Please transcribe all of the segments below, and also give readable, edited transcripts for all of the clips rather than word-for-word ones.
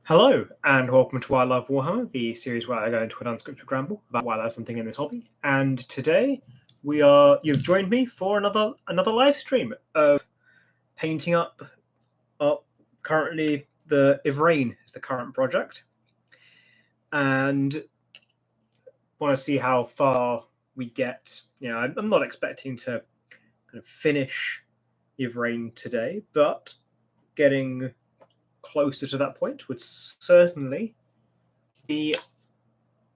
Hello, and welcome to WhyILove Warhammer, the series where I go into an unscripted ramble about why I love something in this hobby. And today you've joined me for another live stream of painting up currently the Ivrain is the current project. And want to see how far we get. I'm not expecting to kind of finish Ivrain today, but getting closer to that point would certainly be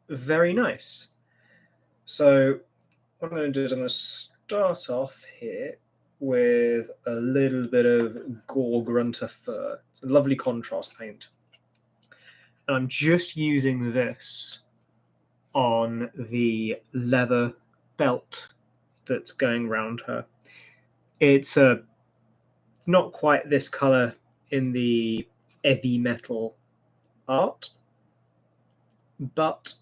very nice. So what I'm going to do is I'm going to start off here with a little bit of Gore Grunter fur. It's a lovely contrast paint. And I'm just using this on the leather belt that's going around her. It's not quite this color in the heavy metal art, but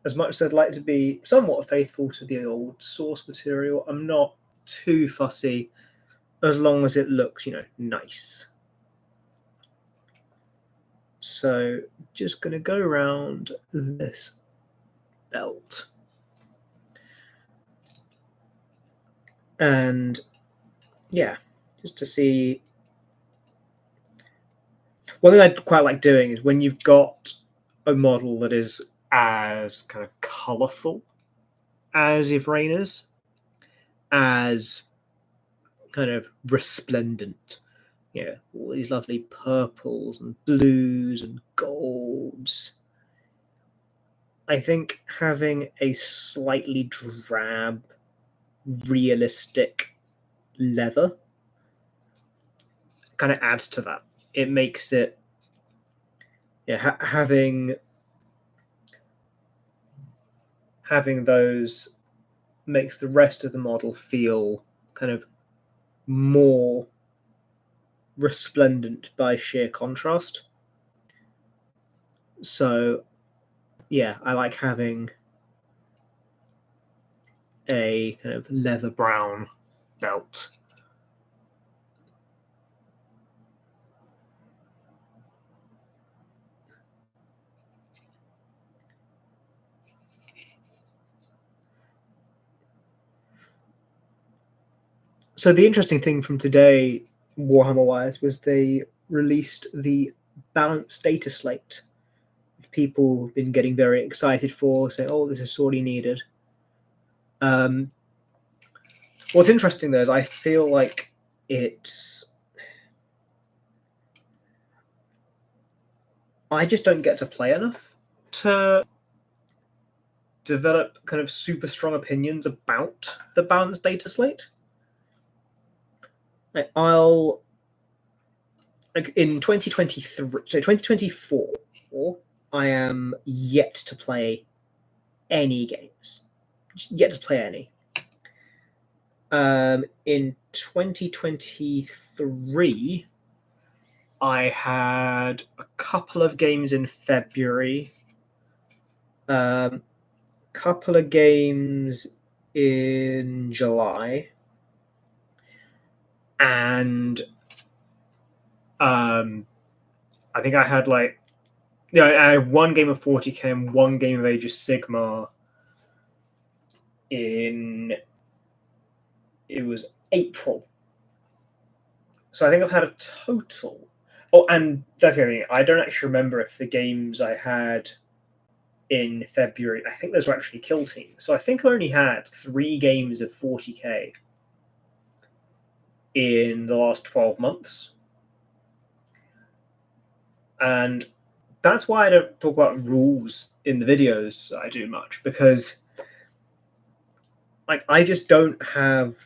as much as I'd like to be somewhat faithful to the old source material, I'm not too fussy as long as it looks, nice. So just going to go around this belt. And yeah, just to see. One thing I quite like doing is when you've got a model that is as kind of colourful as Ivrain is, as kind of resplendent. All these lovely purples and blues and golds. I think having a slightly drab, realistic leather kind of adds to that. It makes it, having those makes the rest of the model feel kind of more resplendent by sheer contrast. So yeah, I like having a kind of leather brown belt. So the interesting thing from today, Warhammer-wise, was they released the balanced Dataslate. People have been getting very excited for, saying, "Oh, this is sorely needed." What's interesting though is I feel like I just don't get to play enough to develop kind of super strong opinions about the balanced Dataslate. In 2023, so 2024, I am yet to play any games. Yet to play any. In 2023, I had a couple of games in February, couple of games in July, and I think I had I had one game of 40k and one game of Age of Sigmar it was April. So I think I've had a total. Oh, and that's the other thing. I don't actually remember if the games I had in February, I think those were actually kill teams. So I think I only had 3 games of 40k in the last 12 months. And that's why I don't talk about rules in the videos I do much, because I just don't have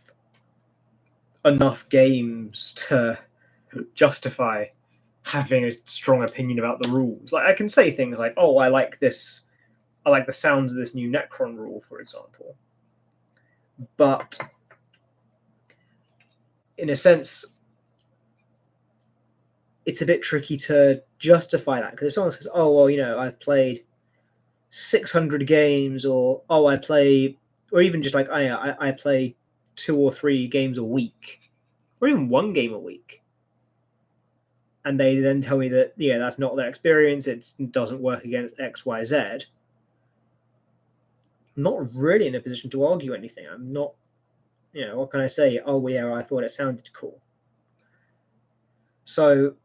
enough games to justify having a strong opinion about the rules. I can say things like, "Oh, I like this. I like the sounds of this new Necron rule," for example. But in a sense, it's a bit tricky to justify that, because if someone says, "Oh, well, I've played 600 games," or "Oh, I play," or even just I play 2 or 3 games a week, or even 1 game a week, and they then tell me that, yeah, that's not their experience, it doesn't work against X, Y, Z, I'm not really in a position to argue anything. I'm not, what can I say? Oh, yeah, I thought it sounded cool. So,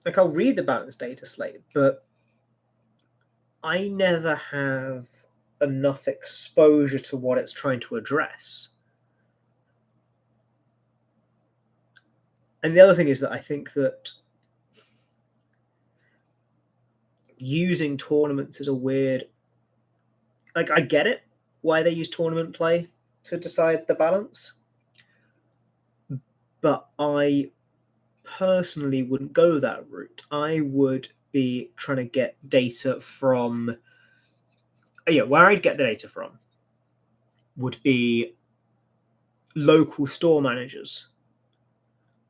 like, I'll read the balance data slate, but I never have enough exposure to what it's trying to address. And the other thing is that I think that using tournaments is a weird, like, I get it, why they use tournament play to decide the balance, but I personally wouldn't go that route. I would be trying to get data from, where I'd get the data from would be local store managers.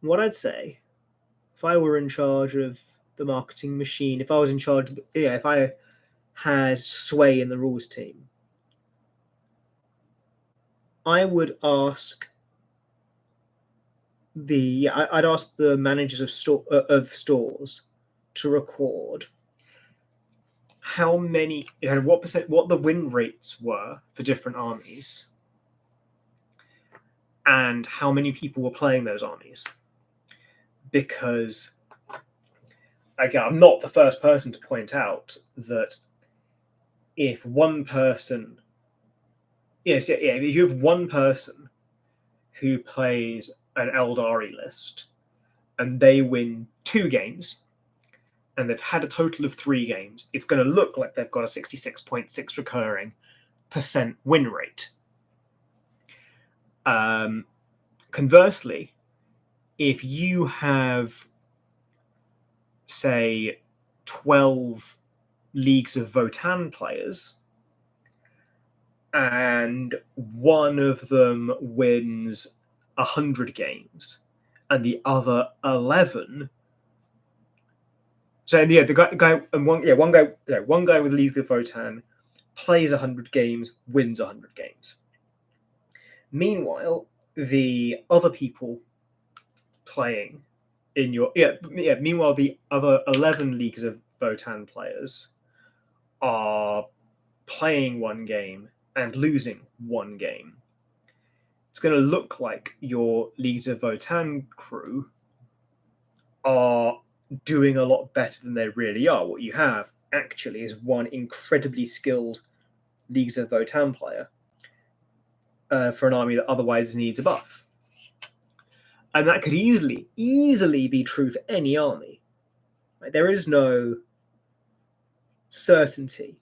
What I'd say, if I were in charge of the marketing machine, if I was in charge of, if I had sway in the rules team, I would ask I'd ask the managers of stores to record how many, what the win rates were for different armies, and how many people were playing those armies. Because, again, I'm not the first person to point out that if one person, if you have one person who plays an Eldari list and they win 2 games and they've had a total of 3 games, it's going to look like they've got a 66.6 recurring % win rate. Conversely, if you have, say, 12 Leagues of Votan players, and one of them wins 100 games, and the other 11. So the guy and one guy with League of Votan plays 100 games, wins 100 games. Meanwhile, the other people playing in your meanwhile the other 11 Leagues of Votan players are playing 1 game and losing 1 game. It's going to look like your Leagues of Votan crew are doing a lot better than they really are. What you have actually is one incredibly skilled Leagues of Votan player for an army that otherwise needs a buff. And that could easily be true for any army. Right? There is no certainty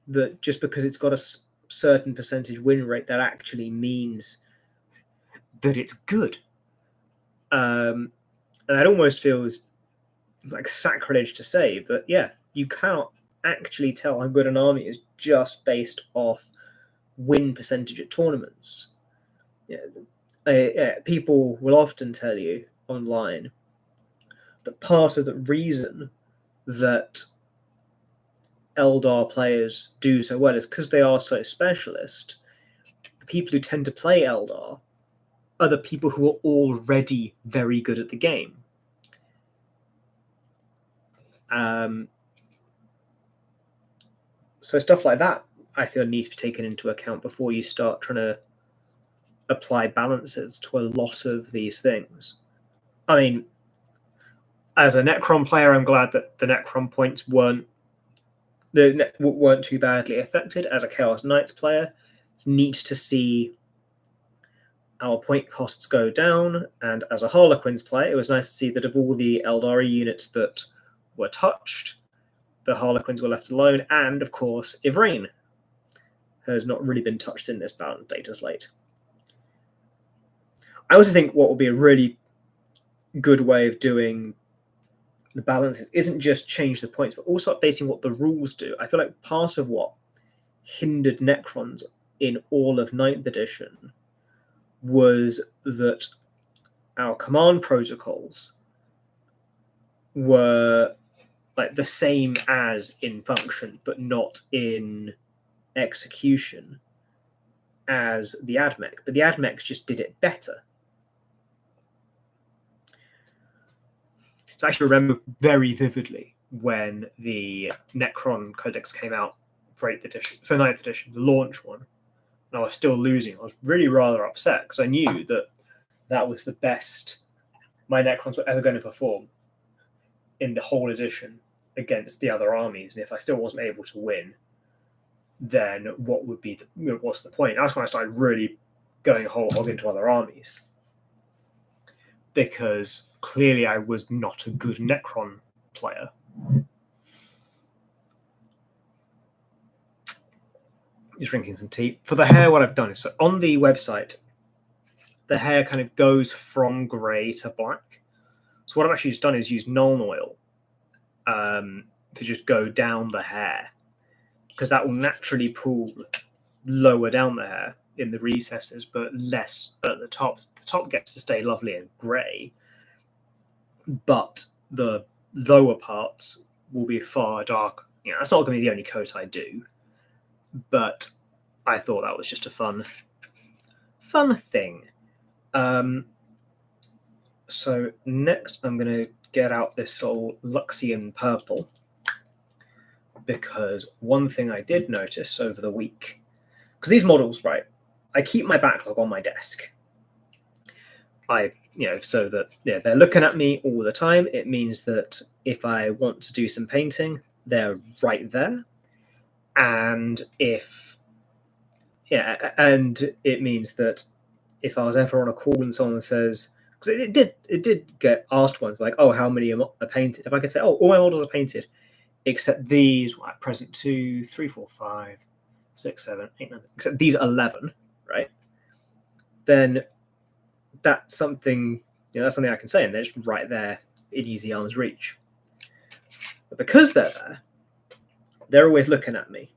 that just because it's got a certain percentage win rate, that actually means that it's good. And that almost feels like sacrilege to say, but yeah, you cannot actually tell how good an army is just based off win percentage at tournaments. People will often tell you online that part of the reason that Eldar players do so well is because they are so specialist. The people who tend to play Eldar are the people who are already very good at the game. So stuff like that, I feel, needs to be taken into account before you start trying to apply balances to a lot of these things. I mean, as a Necron player, I'm glad that the Necron points weren't too badly affected. As a Chaos Knights player, it's neat to see our point costs go down, and as a Harlequins player, it was nice to see that of all the Eldari units that were touched, the Harlequins were left alone, and of course, Ivrain has not really been touched in this balanced data slate. I also think what would be a really good way of doing the balances isn't just change the points, but also updating what the rules do. I feel like part of what hindered Necrons in all of 9th edition was that our command protocols were like the same as in function, but not in execution as the AdMech. But the AdMechs just did it better. So I actually remember very vividly when the Necron Codex came out for 8th edition, for 9th edition, the launch one, and I was still losing. I was really rather upset because I knew that that was the best my Necrons were ever going to perform in the whole edition against the other armies. And if I still wasn't able to win, then what's the point? That's when I started really going whole hog into other armies, because clearly I was not a good Necron player. Just drinking some tea. For the hair, what I've done is, so on the website, the hair kind of goes from grey to black. So what I've actually just done is use Nuln Oil to just go down the hair, because that will naturally pull lower down the hair in the recesses, but less at the top. The top gets to stay lovely and grey, but the lower parts will be far darker. You know, that's not going to be the only coat I do, but I thought that was just a fun thing. So next I'm going to get out this old Luxian purple, because one thing I did notice over the week, because these models, right, I keep my backlog on my desk. So that they're looking at me all the time. It means that if I want to do some painting, they're right there. And and it means that if I was ever on a call and someone says, because it did get asked once, like, oh, how many are painted? If I could say, oh, all my models are painted, except these, present 2, 3, 4, 5, 6, 7, 8, 9, except these 11, right? Then that's something, that's something I can say, and they're just right there in easy arm's reach. But because they're always looking at me.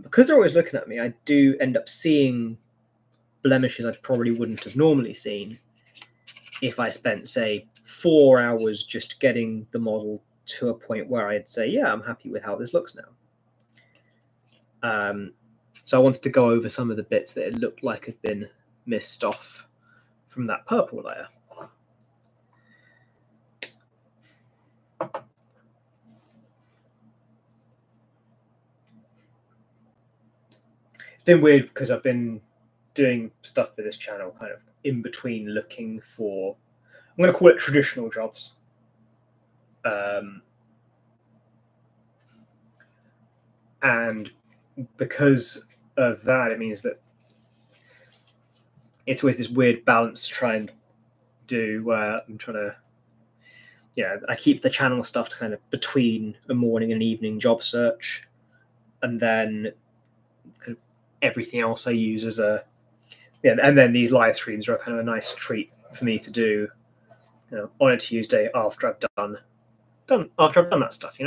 Because they're always looking at me, I do end up seeing blemishes I probably wouldn't have normally seen if I spent, say, 4 hours just getting the model to a point where I'd say, yeah, I'm happy with how this looks now. So I wanted to go over some of the bits that it looked like had been missed off from that purple layer. It's been weird because I've been doing stuff for this channel kind of in between looking for, I'm going to call it traditional jobs. And because of that, it means that it's always this weird balance to try and do where I'm trying to, I keep the channel stuff to kind of between a morning and evening job search, and then kind of everything else I use as and then these live streams are kind of a nice treat for me to do, on a Tuesday after I've done that stuff,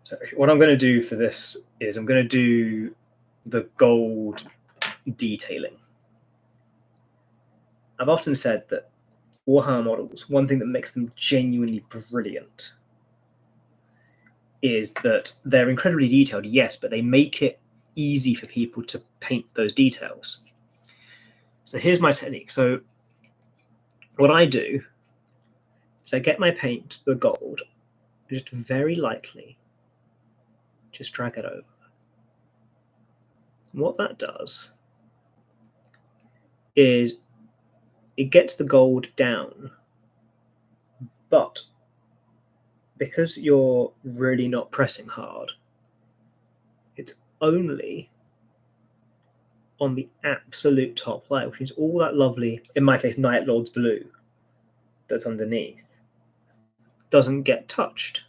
So what I'm going to do for this is I'm going to do the gold detailing. I've often said that Warhammer models, one thing that makes them genuinely brilliant is that they're incredibly detailed, yes, but they make it easy for people to paint those details. So here's my technique. So what I do is I get my paint, the gold, just very lightly, just drag it over. And what that does is it gets the gold down, but because you're really not pressing hard, it's only on the absolute top layer, which is all that lovely, in my case, Night Lord's blue that's underneath, doesn't get touched.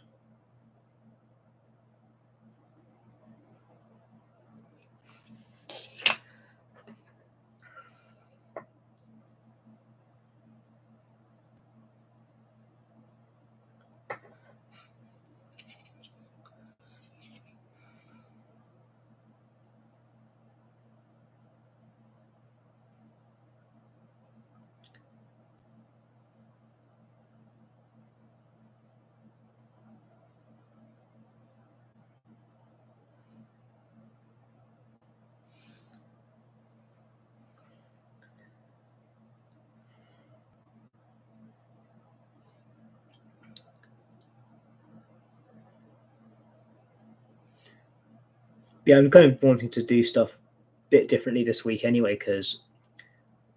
Yeah, I'm kind of wanting to do stuff a bit differently this week anyway, because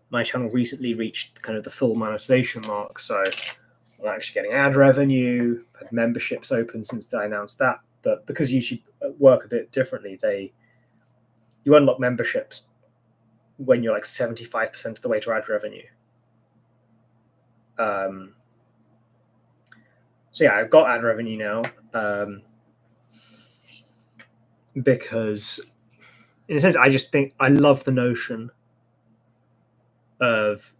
my channel recently reached kind of the full monetization mark, so I'm actually getting ad revenue, had memberships open since I announced that. But because YouTube work a bit differently, you unlock memberships when you're like 75% of the way to ad revenue. So yeah, I've got ad revenue now, because in a sense, I just think I love the notion of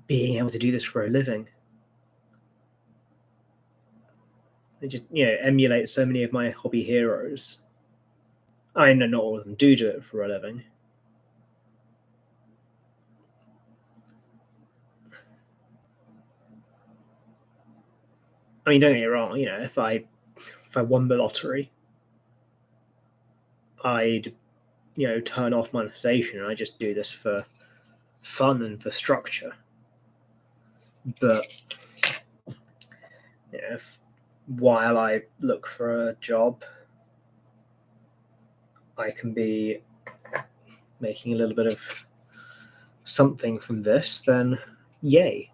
being able to do this for a living. I just, emulate so many of my hobby heroes. I know not all of them do it for a living. I mean, don't get me wrong. If I won the lottery, I'd turn off monetization and I just do this for fun and for structure. But while I look for a job, I can be making a little bit of something from this, then yay.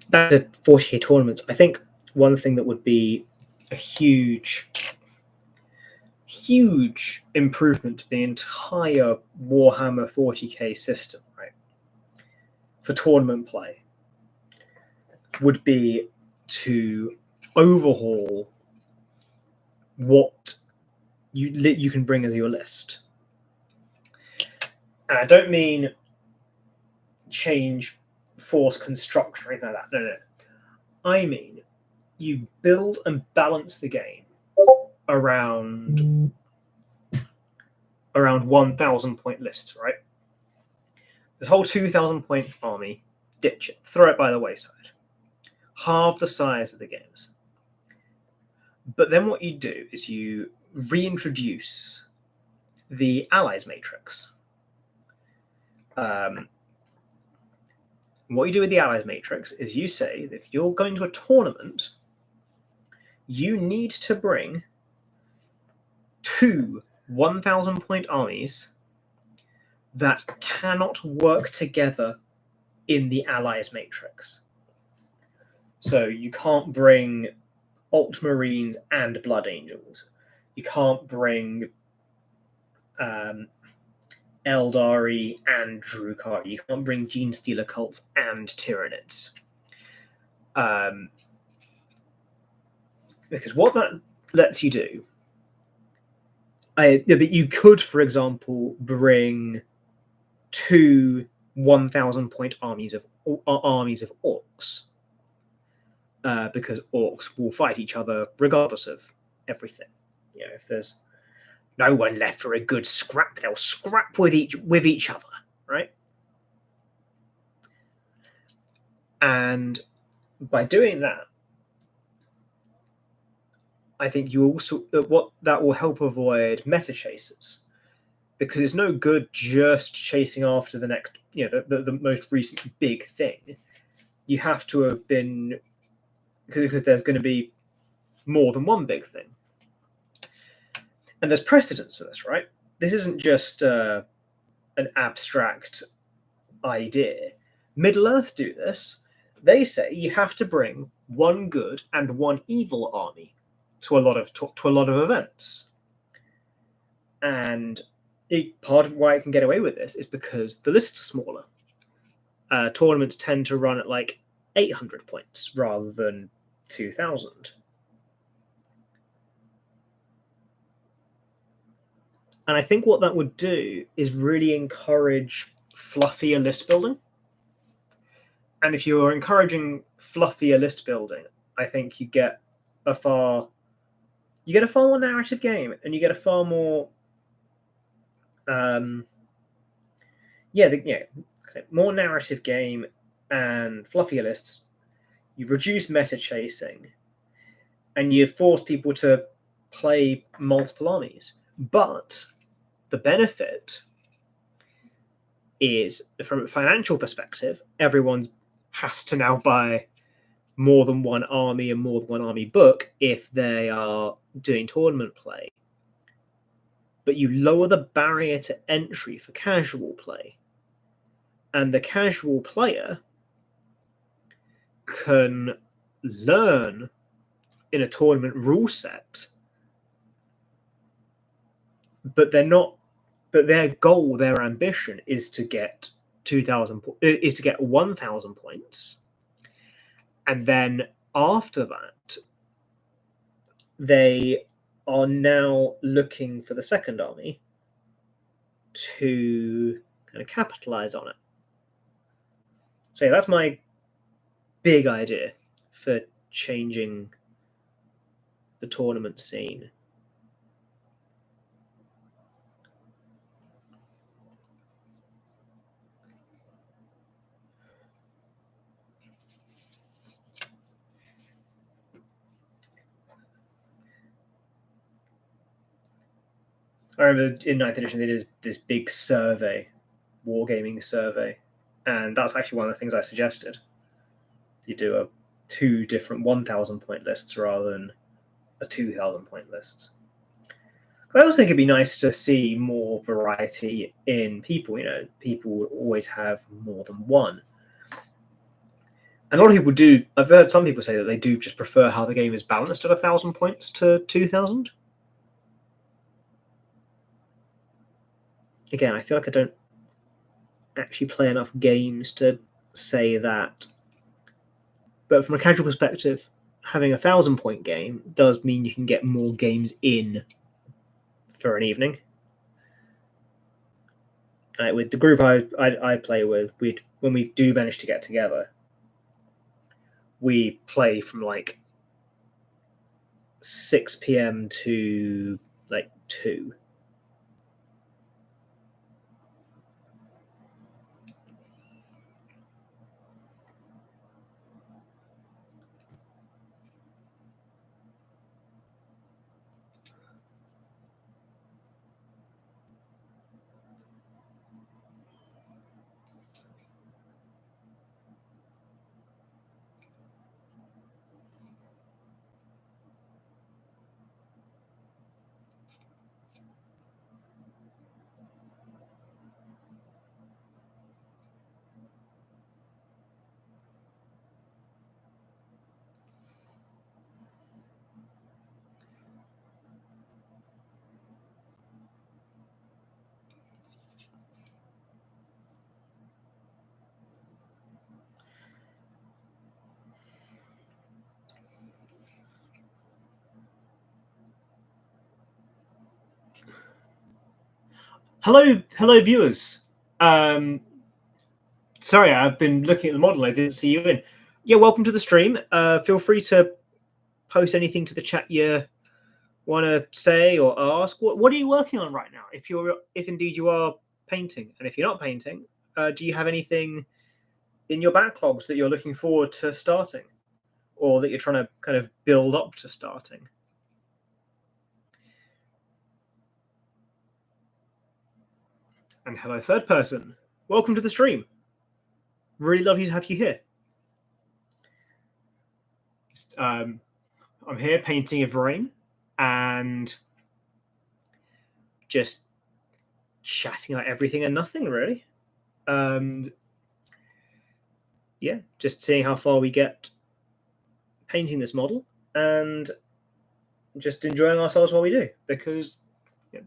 Back to 40k tournaments, I think one thing that would be a huge improvement to the entire Warhammer 40k system, right, for tournament play, would be to overhaul what you can bring as your list. And I don't mean change force construction or anything like that. No. I mean, you build and balance the game around 1,000 point lists, right? This whole 2,000 point army, ditch it, throw it by the wayside. Halve the size of the games. But then what you do is you reintroduce the allies matrix. What you do with the allies matrix is you say that if you're going to a tournament, you need to bring 2 1,000 point armies that cannot work together in the allies matrix. So you can't bring Ultramarines and Blood Angels. You can't bring Eldari and Drukhari. You can't bring Genestealer cults and Tyranids. Because what that lets you do, but you could, for example, bring 2 1,000 point armies of orcs, because orcs will fight each other regardless of everything. If there's no one left for a good scrap, they'll scrap with each other, right? And by doing that, I think you also what that will help avoid meta chases, because it's no good just chasing after the next, the most recent big thing. You have to have been, because there's going to be more than one big thing. And there's precedence for this, right? This isn't just an abstract idea. Middle-earth do this. They say you have to bring 1 good and 1 evil army to a lot of events. And part of why I can get away with this is because the lists are smaller. Tournaments tend to run at like 800 points rather than 2,000. And I think what that would do is really encourage fluffier list building. And if you're encouraging fluffier list building, I think you get a far more narrative game, and you get a far more more narrative game and fluffier lists. You reduce meta chasing, and you force people to play multiple armies. But the benefit is, from a financial perspective, everyone has to now buy more than one army and more than one army book if they are doing tournament play. But you lower the barrier to entry for casual play. And the casual player can learn in a tournament rule set, but their goal, their ambition is to get 1,000 points, and then after that, they are now looking for the second army to kind of capitalize on it. So that's my big idea for changing the tournament scene. I remember in 9th edition they did this big survey, wargaming survey, and that's actually one of the things I suggested. You do 2 different 1,000 point lists rather than a 2,000 point list. I also think it'd be nice to see more variety in people. People always have more than one. And a lot of people do. I've heard some people say that they do just prefer how the game is balanced at 1,000 points to 2,000. Again, I feel like I don't actually play enough games to say that. But from a casual perspective, having 1,000 point game does mean you can get more games in for an evening. With the group I play with, when we do manage to get together, we play from like 6 p.m. to like 2. Hello, viewers. Sorry, I've been looking at the model. I didn't see you in. Yeah, welcome to the stream. Feel free to post anything to the chat you want to say or ask. What are you working on right now? If indeed you are painting, and if you're not painting, do you have anything in your backlogs that you're looking forward to starting, or that you're trying to kind of build up to starting? And hello, third person. Welcome to the stream. Really lovely to have you here. I'm here painting a Vrain and just chatting about everything and nothing, really. Yeah, just seeing how far we get painting this model and just enjoying ourselves while we do, because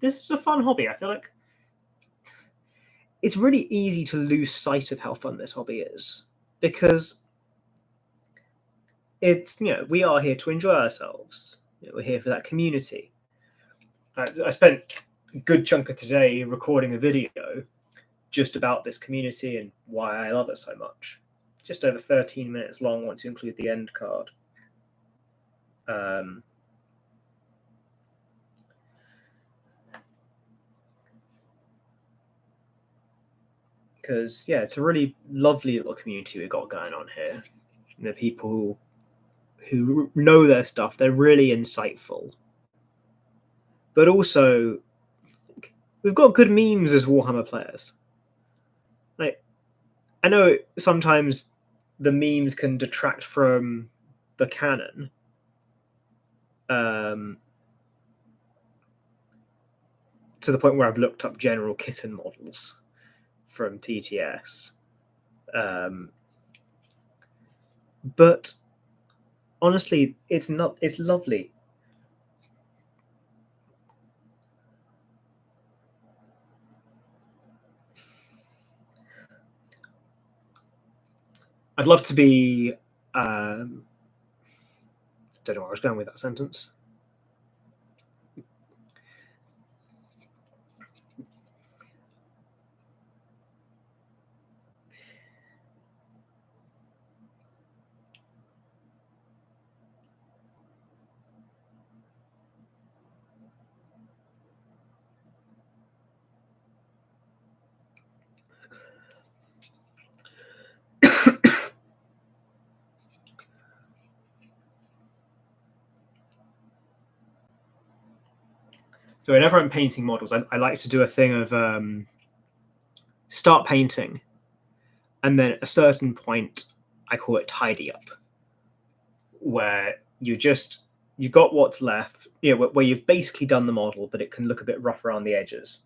this is a fun hobby. I feel like it's really easy to lose sight of how fun this hobby is, because it's, we are here to enjoy ourselves. We're here for that community. I spent a good chunk of today recording a video just about this community and why I love it so much. Just over 13 minutes long once you include the end card. Because yeah, it's a really lovely little community we've got going on here. The people who know their stuff, they're really insightful. But also, we've got good memes as Warhammer players. Like, I know sometimes the memes can detract from the canon. To the point where I've looked up general kitten models from TTS. But honestly, it's lovely. I'd love to be. Don't know where I was going with that sentence. So whenever I'm painting models, I like to do a thing of start painting, and then at a certain point, I call it tidy up, where you got what's left, where you've basically done the model, but it can look a bit rough around the edges,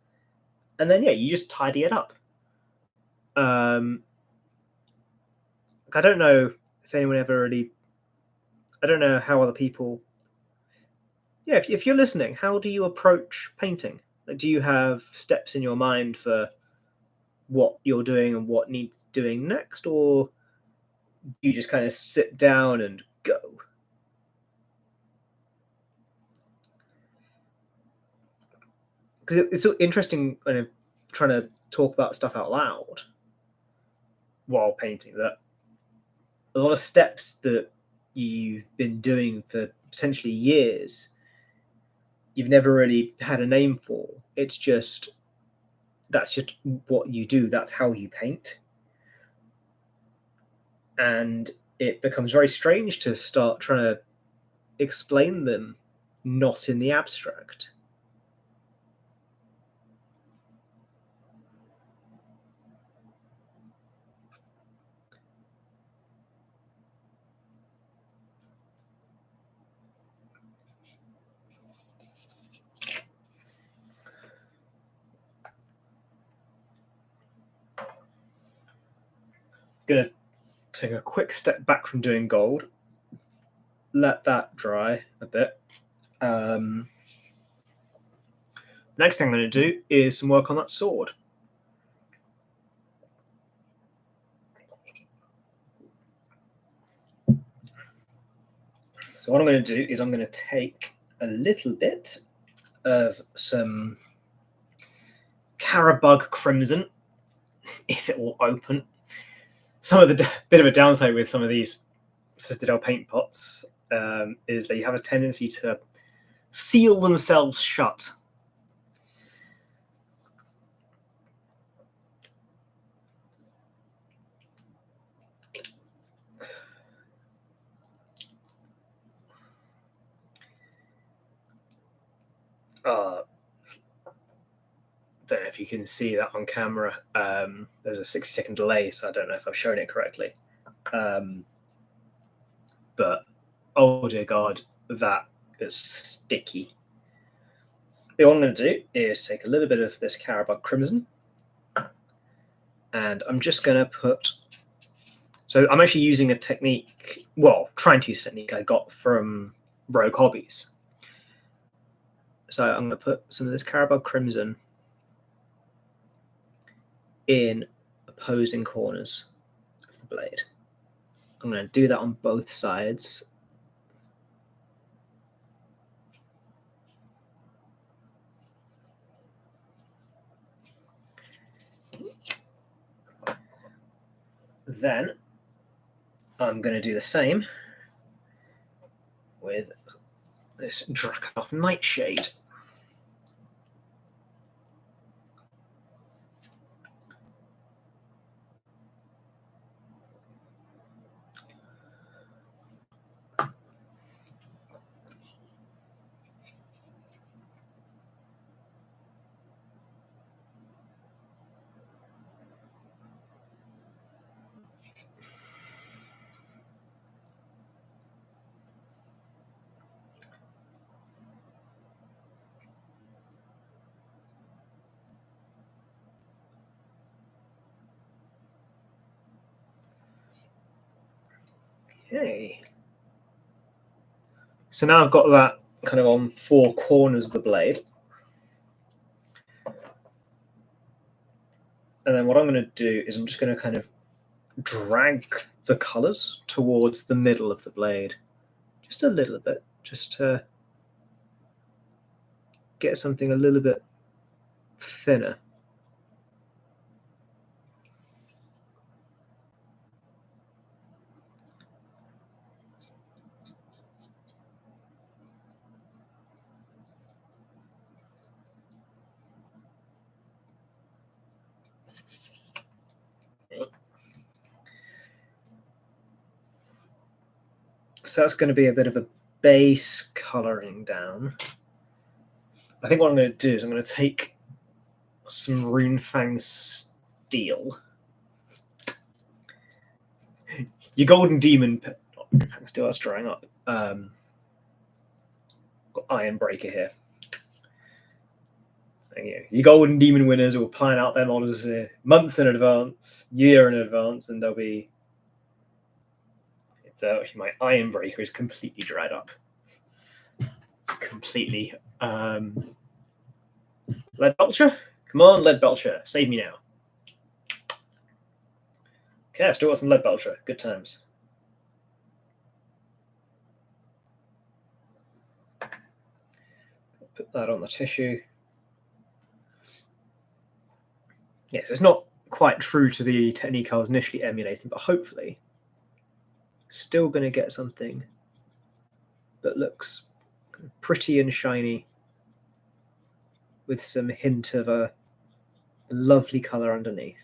and then you just tidy it up. I don't know if anyone ever really. I don't know how other people. Yeah, if you're listening, how do you approach painting? Like, do you have steps in your mind for what you're doing and what needs doing next, or do you just kind of sit down and go? Because it's so interesting kind of trying to talk about stuff out loud while painting, that a lot of steps that you've been doing for potentially years, you've never really had a name for. That's just what you do. That's how you paint. And it becomes very strange to start trying to explain them not in the abstract. Gonna take a quick step back from doing gold, let that dry a bit. Next thing I'm going to do is some work on that sword. So what I'm going to do is I'm going to take a little bit of some Carabug Crimson, if it will open. Some of the bit of a downside with some of these Citadel paint pots is they have a tendency to seal themselves shut. Don't know if you can see that on camera. There's a 60-second delay, so I don't know if I've shown it correctly. But oh dear God, that is sticky. What I'm going to do is take a little bit of this Carabug Crimson, and I'm just going to put. So I'm actually using a technique, trying to use a technique I got from Rogue Hobbies. So I'm going to put some of this Carabug Crimson in opposing corners of the blade. I'm going to do that on both sides. Then I'm going to do the same with this Drakenhof Nightshade. Okay. So now I've got that kind of on 4 corners of the blade. And then what I'm going to do is I'm just going to kind of drag the colors towards the middle of the blade. Just a little bit, just to get something a little bit thinner. So that's going to be a bit of a base coloring down. I think what I'm going to do is I'm going to take some Runefang Steel. Your Golden Demon, not Runefang Steel, that's drying up. Got Iron Breaker here. And, your Golden Demon winners will plan out their models months in advance, year in advance, and they'll be. Actually, my Iron Breaker is completely dried up. Completely. Lead Belcher? Come on, Lead Belcher. Save me now. Okay, I've still got some Lead Belcher. Good times. Put that on the tissue. Yes, it's not quite true to the technique I was initially emulating, but hopefully still going to get something that looks pretty and shiny with some hint of a lovely color underneath.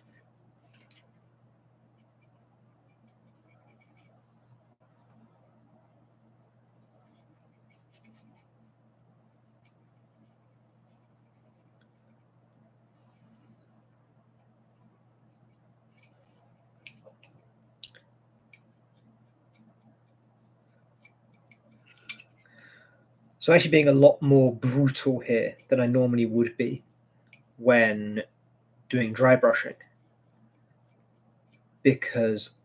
So actually being a lot more brutal here than I normally would be when doing dry brushing, because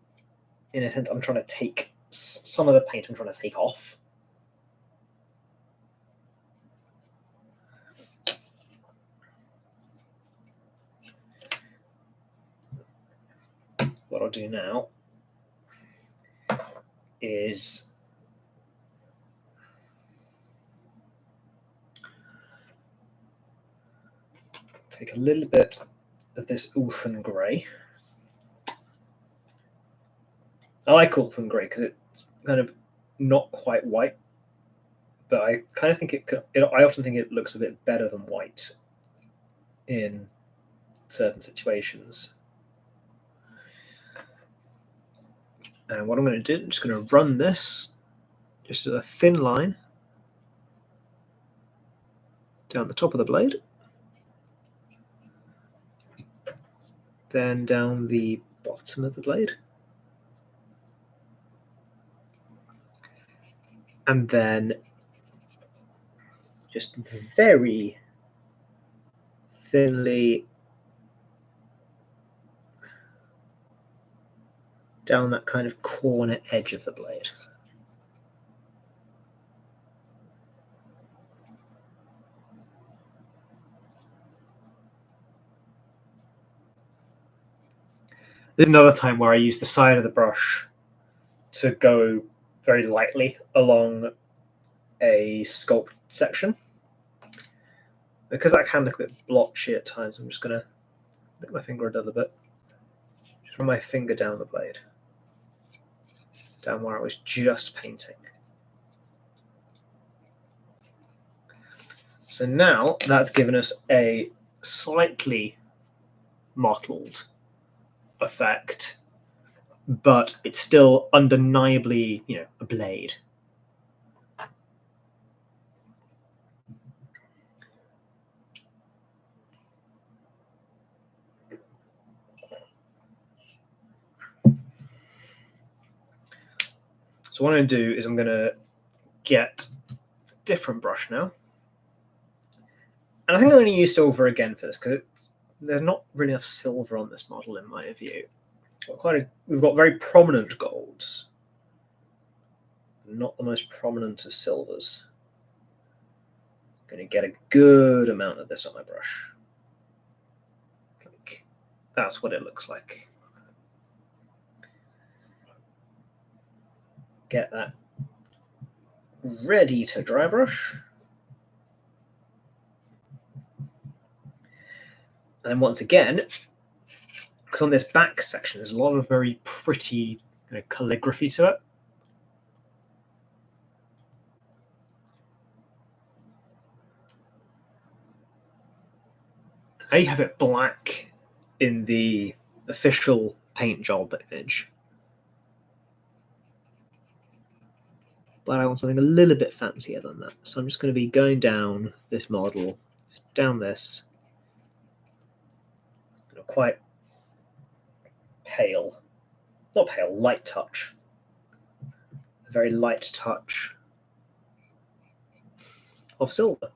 in a sense I'm trying to take some of the paint I'm trying to take off. What I'll do now is take a little bit of this Ulthen Grey. I like Ulthen Grey because it's kind of not quite white, but I kind of think I often think it looks a bit better than white in certain situations. And what I'm going to do, I'm just going to run this just as a thin line down the top of the blade, then down the bottom of the blade, and then just very thinly down that kind of corner edge of the blade. There's another time where I use the side of the brush to go very lightly along a sculpt section. Because that can look a bit blotchy at times, I'm just going to lick my finger a little bit. Just run my finger down the blade, down where I was just painting. So now that's given us a slightly mottled effect, but it's still undeniably, a blade. So what I'm going to do is I'm going to get a different brush now. And I think I'm going to use silver again for this because there's not really enough silver on this model in my view. We've got very prominent golds, not the most prominent of silvers. I'm going to get a good amount of this on my brush. That's what it looks like. Get that ready to dry brush. And once again, because on this back section, there's a lot of very pretty calligraphy to it. Now you have it black in the official paint job image. But I want something a little bit fancier than that. So I'm just going to be going down this model, down this, quite pale, not pale, light touch. A very light touch of silver.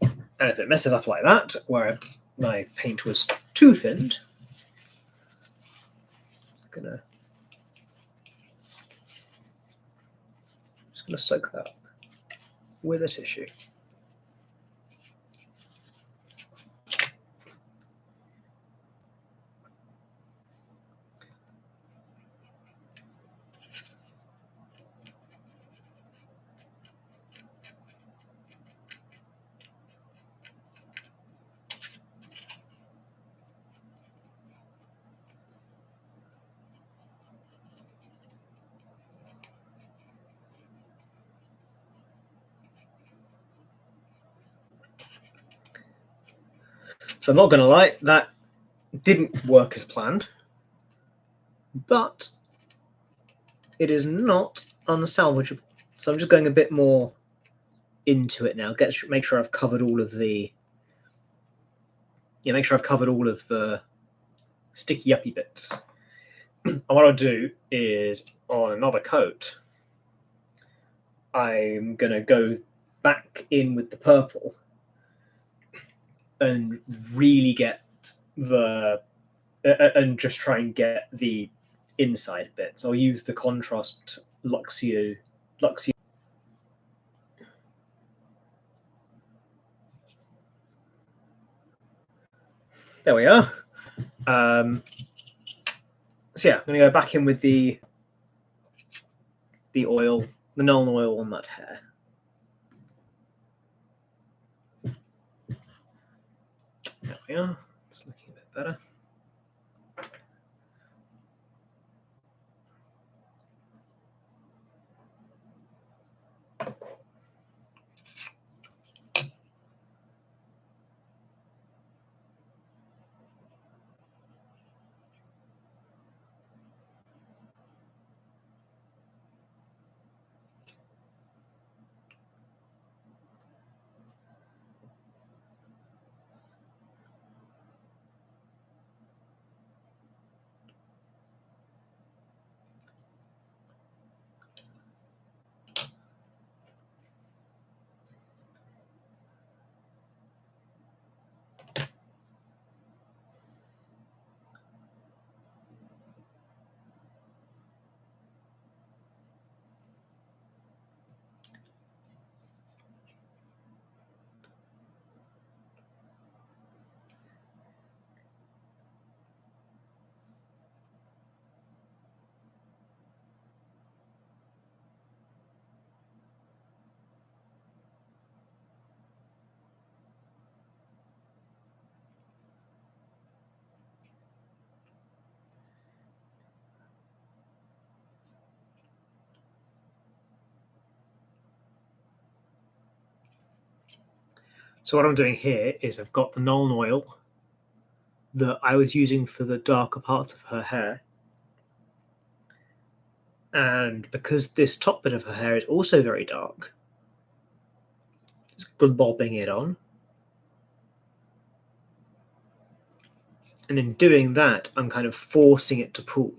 And if it messes up like that, where my paint was too thinned, I'm just gonna soak that up with a tissue. So I'm not going to lie, that didn't work as planned, but it is not unsalvageable. So I'm just going a bit more into it now. Make sure I've covered all of the, make sure I've covered all of the sticky uppy bits. And what I'll do is on another coat, I'm going to go back in with the purple and really get and just try and get the inside bits. I'll use the contrast Luxio. There we are. So yeah, I'm going to go back in with the oil, the Nuln oil on that hair. There we are. It's looking a bit better. So what I'm doing here is I've got the Nuln Oil that I was using for the darker parts of her hair. And because this top bit of her hair is also very dark, just globbing it on. And in doing that, I'm kind of forcing it to pool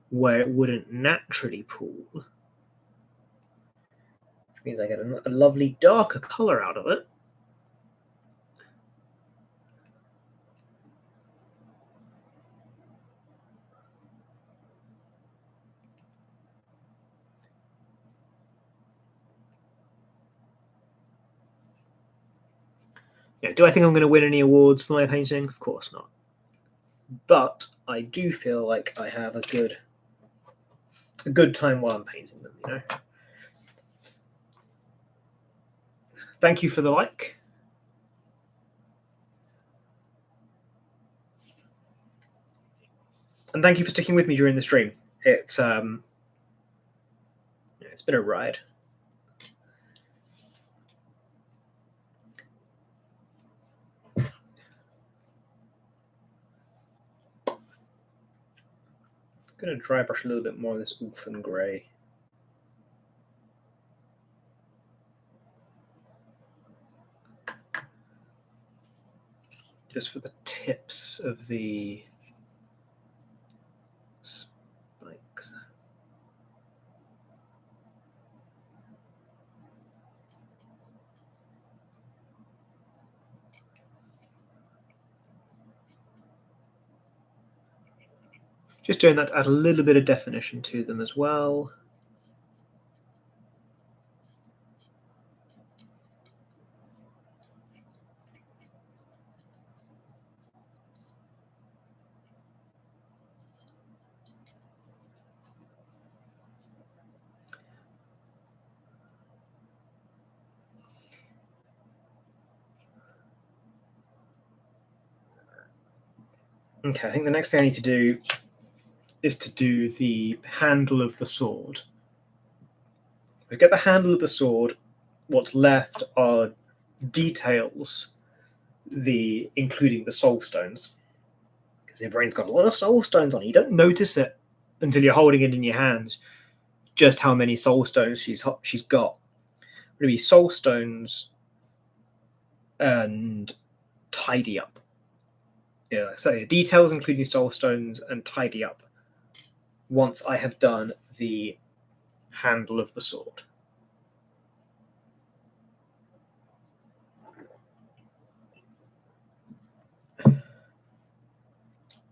where it wouldn't naturally pool. Which means I get a lovely darker color out of it. Do I think I'm going to win any awards for my painting? Of course not. But I do feel like I have a good time while I'm painting them, Thank you for the like. And thank you for sticking with me during the stream. It's been a ride. I'm going to dry brush a little bit more of this Ulthen grey. Just for the tips of the spikes. Just doing that to add a little bit of definition to them as well. Okay, I think the next thing I need to do is to do the handle of the sword. We get the handle of the sword. What's left are details, including the soul stones. Because Ivrain's got a lot of soul stones on it. You don't notice it until you're holding it in your hands, just how many soul stones she's got. Going to be soul stones and tidy up. Yeah, so details including soul stones and tidy up once I have done the handle of the sword.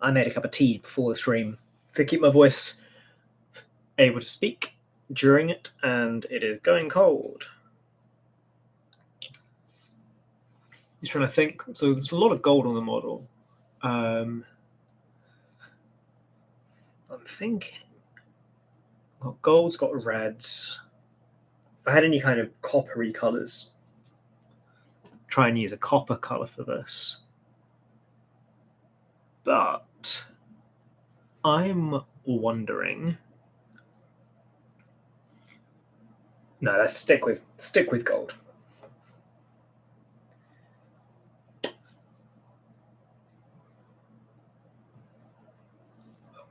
I made a cup of tea before the stream to keep my voice able to speak during it, and it is going cold. Just trying to think. So there's a lot of gold on the model. I'm thinking. Got golds, got reds. If I had any kind of coppery colours, try and use a copper colour for this. But I'm wondering. No, let's stick with gold.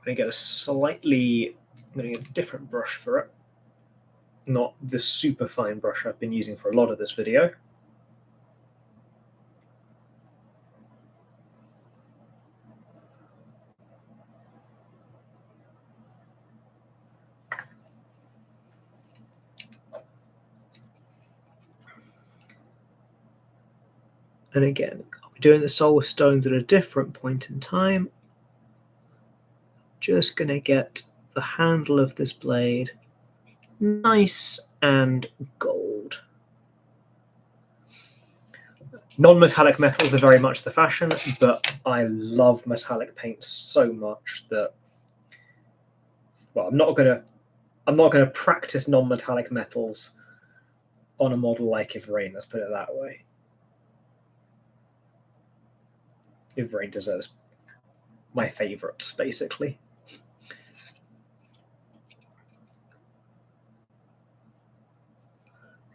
I'm going to get a different brush for it. Not the super fine brush I've been using for a lot of this video. And again, I'll be doing the soul stones at a different point in time. Just going to get the handle of this blade nice and gold. Non-metallic metals are very much the fashion, but I love metallic paint so much that, well, I'm not gonna practice non-metallic metals on a model like Ivrain. Let's put it that way. Ivrain deserves my favorites, basically.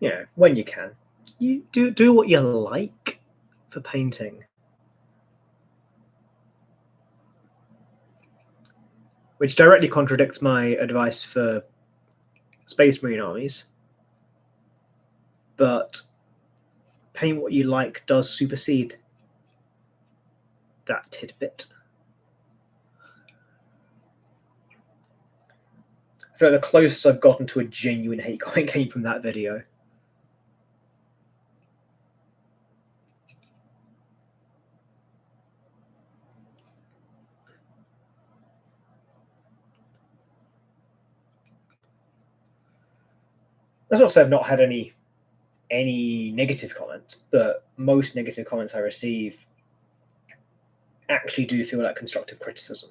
Yeah, when you can. You do what you like for painting. Which directly contradicts my advice for Space Marine armies. But paint what you like does supersede that tidbit. I feel like the closest I've gotten to a genuine hate comment came from that video. That's not to say I've not had any negative comments, but most negative comments I receive actually do feel like constructive criticism.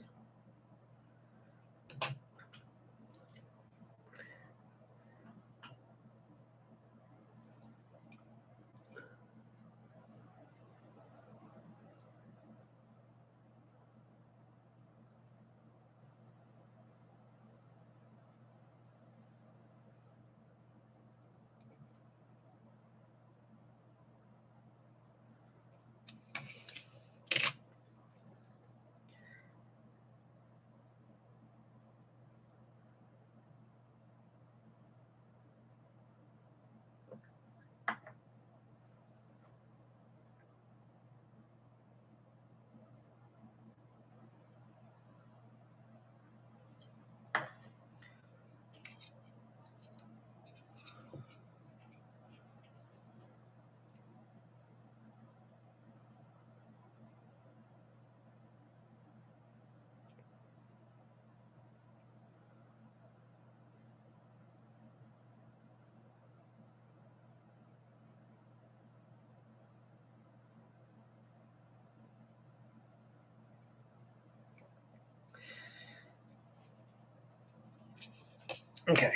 Okay.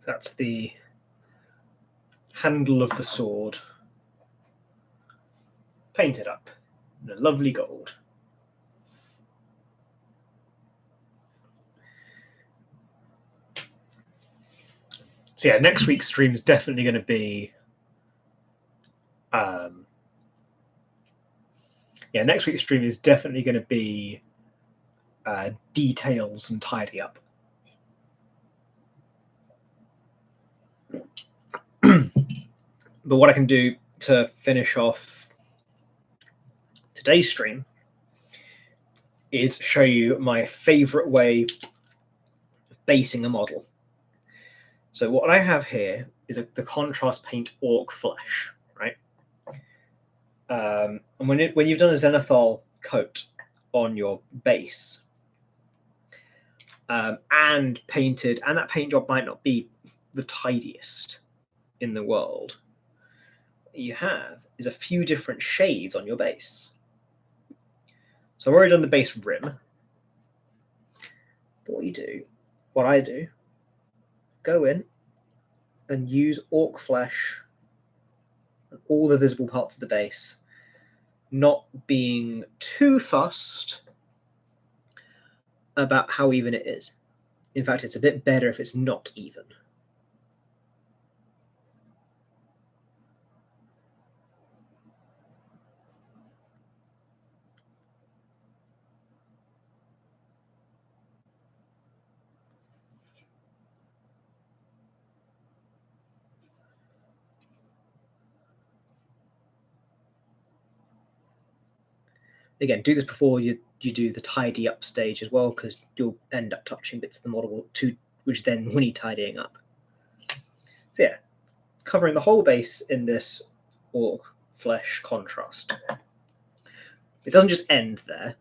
That's the handle of the sword painted up in a lovely gold. So yeah, next week's stream is definitely going to be next week's stream is definitely going to be details and tidy up. But what I can do to finish off today's stream is show you my favorite way of basing a model. So what I have here is the contrast paint orc flesh, right? And when you've done a zenithal coat on your base and painted, and that paint job might not be the tidiest in the world, what you have is a few different shades on your base. So I've already done the base rim. But what I do, go in and use orc flesh on all the visible parts of the base, not being too fussed about how even it is. In fact, it's a bit better if it's not even. Again, do this before you do the tidy up stage as well, because you'll end up touching bits of the model which then will need tidying up. So yeah, covering the whole base in this orc flesh contrast. It doesn't just end there.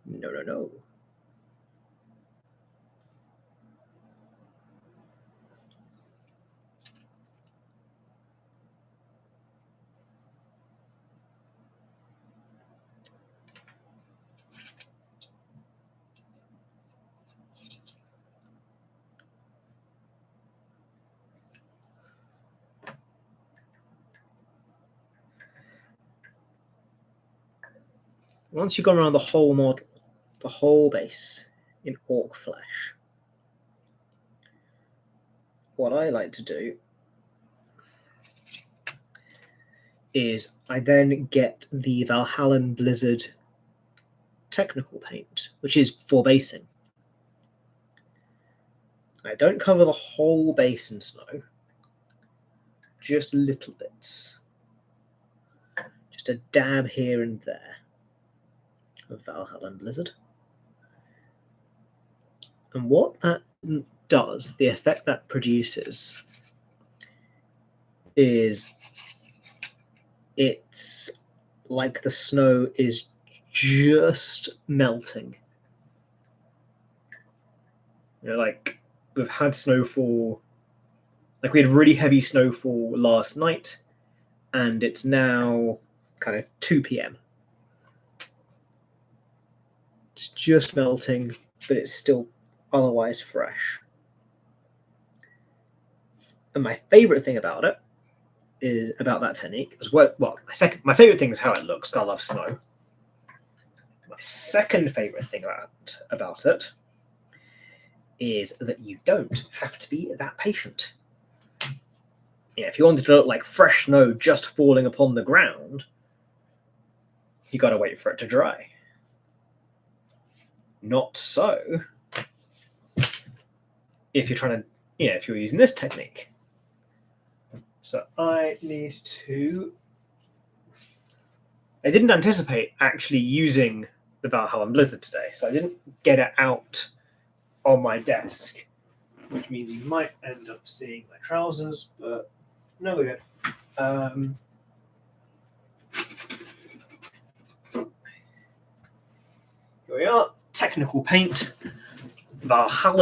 No. Once you've gone around the whole model, the whole base in orc flesh, what I like to do is I then get the Valhallan Blizzard technical paint, which is for basing. I don't cover the whole base in snow, just little bits. Just a dab here and there of Valhallan Blizzard. And what that does, the effect that produces, is it's like the snow is just melting. You know, like we've had snowfall, like we had really heavy snowfall last night, and it's now kind of 2 p.m. It's just melting, but it's still otherwise fresh. And my favorite thing about it is about that technique is my favorite thing is how it looks. I love snow. My second favorite thing about it is that you don't have to be that patient. Yeah, if you wanted to look like fresh snow just falling upon the ground, you got to wait for it to dry. Not so if you're trying to, if you're using this technique. So I didn't anticipate actually using the Valhallan Blizzard today, so I didn't get it out on my desk, which means you might end up seeing my trousers, but no, we're good. Here we are, technical paint, Valhallan